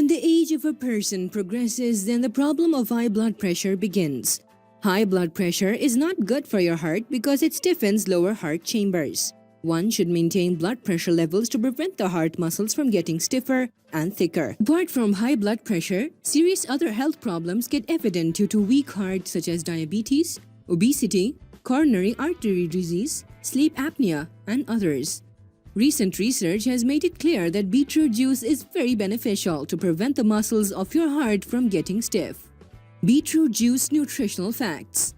When the age of a person progresses, then the problem of high blood pressure begins. High blood pressure is not good for your heart because it stiffens lower heart chambers. One should maintain blood pressure levels to prevent the heart muscles from getting stiffer and thicker. Apart from high blood pressure, serious other health problems get evident due to weak heart such as diabetes, obesity, coronary artery disease, sleep apnea, and others. Recent research has made it clear that beetroot juice is very beneficial to prevent the muscles of your heart from getting stiff. Beetroot juice nutritional facts.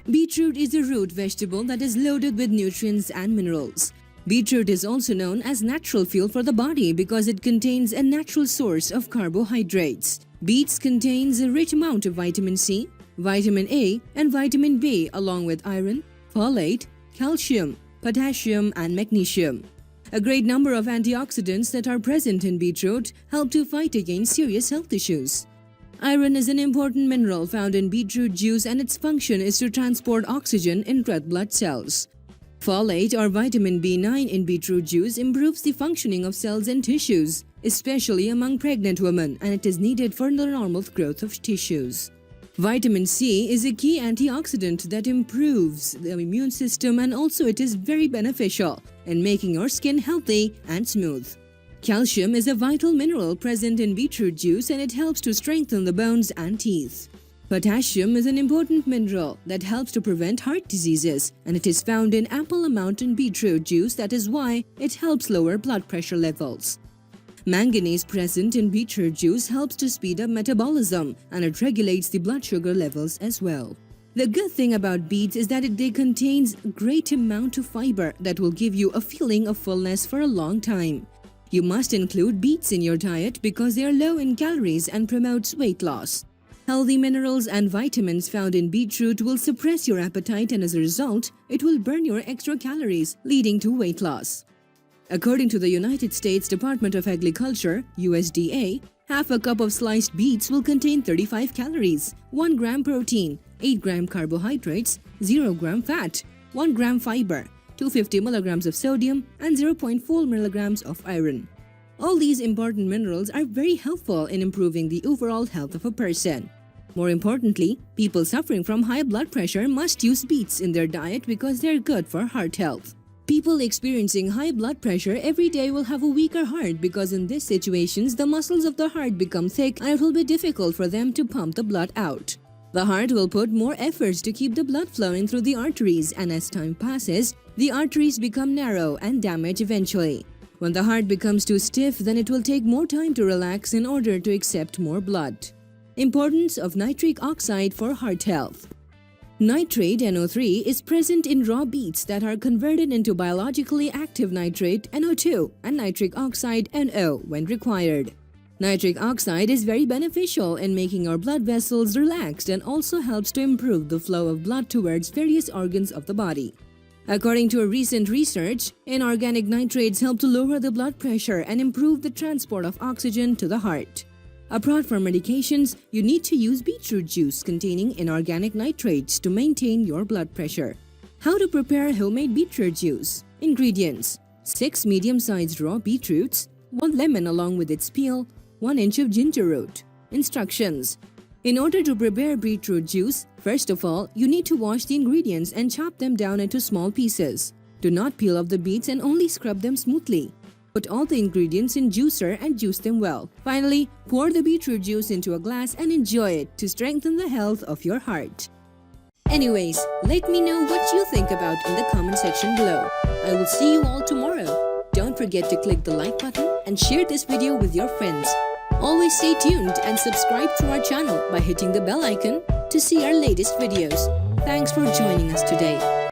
Beetroot is a root vegetable that is loaded with nutrients and minerals. Beetroot is also known as natural fuel for the body because it contains a natural source of carbohydrates. Beets contains a rich amount of vitamin C, vitamin A, and vitamin B along with iron, folate, calcium, potassium, and magnesium. A great number of antioxidants that are present in beetroot help to fight against serious health issues. Iron is an important mineral found in beetroot juice and its function is to transport oxygen in red blood cells. Folate or vitamin B9 in beetroot juice improves the functioning of cells and tissues, especially among pregnant women, and it is needed for the normal growth of tissues. Vitamin C is a key antioxidant that improves the immune system and also it is very beneficial in making your skin healthy and smooth. Calcium is a vital mineral present in beetroot juice and it helps to strengthen the bones and teeth. Potassium is an important mineral that helps to prevent heart diseases and it is found in ample amount in beetroot juice, that is why it helps lower blood pressure levels. Manganese present in beetroot juice helps to speed up metabolism and it regulates the blood sugar levels as well. The good thing about beets is that they contains a great amount of fiber that will give you a feeling of fullness for a long time. You must include beets in your diet because they are low in calories and promotes weight loss. Healthy minerals and vitamins found in beetroot will suppress your appetite and as a result, it will burn your extra calories, leading to weight loss. According to the United States Department of Agriculture, USDA, half a cup of sliced beets will contain 35 calories, 1 gram protein, 8 gram carbohydrates, 0 gram fat, 1 gram fiber, 250 milligrams of sodium, and 0.4 milligrams of iron. All these important minerals are very helpful in improving the overall health of a person. More importantly, people suffering from high blood pressure must use beets in their diet because they are good for heart health. People experiencing high blood pressure every day will have a weaker heart because in these situations, the muscles of the heart become thick and it will be difficult for them to pump the blood out. The heart will put more efforts to keep the blood flowing through the arteries and as time passes, the arteries become narrow and damage eventually. When the heart becomes too stiff, then it will take more time to relax in order to accept more blood. Importance of nitric oxide for heart health. Nitrate NO3 is present in raw beets that are converted into biologically active nitrate NO2 and nitric oxide NO when required. Nitric oxide is very beneficial in making our blood vessels relaxed and also helps to improve the flow of blood towards various organs of the body. According to a recent research, inorganic nitrates help to lower the blood pressure and improve the transport of oxygen to the heart. Apart from medications, you need to use beetroot juice containing inorganic nitrates to maintain your blood pressure. How to prepare homemade beetroot juice? Ingredients: 6 medium-sized raw beetroots, 1 lemon along with its peel, 1 inch of ginger root. Instructions: in order to prepare beetroot juice, first of all, you need to wash the ingredients and chop them down into small pieces. Do not peel off the beets and only scrub them smoothly. Put all the ingredients in juicer and juice them well. Finally, pour the beetroot juice into a glass and enjoy it to strengthen the health of your heart. Anyways, let me know what you think about in the comment section below. I will see you all tomorrow. Don't forget to click the like button and share this video with your friends. Always stay tuned and subscribe to our channel by hitting the bell icon to see our latest videos. Thanks for joining us today.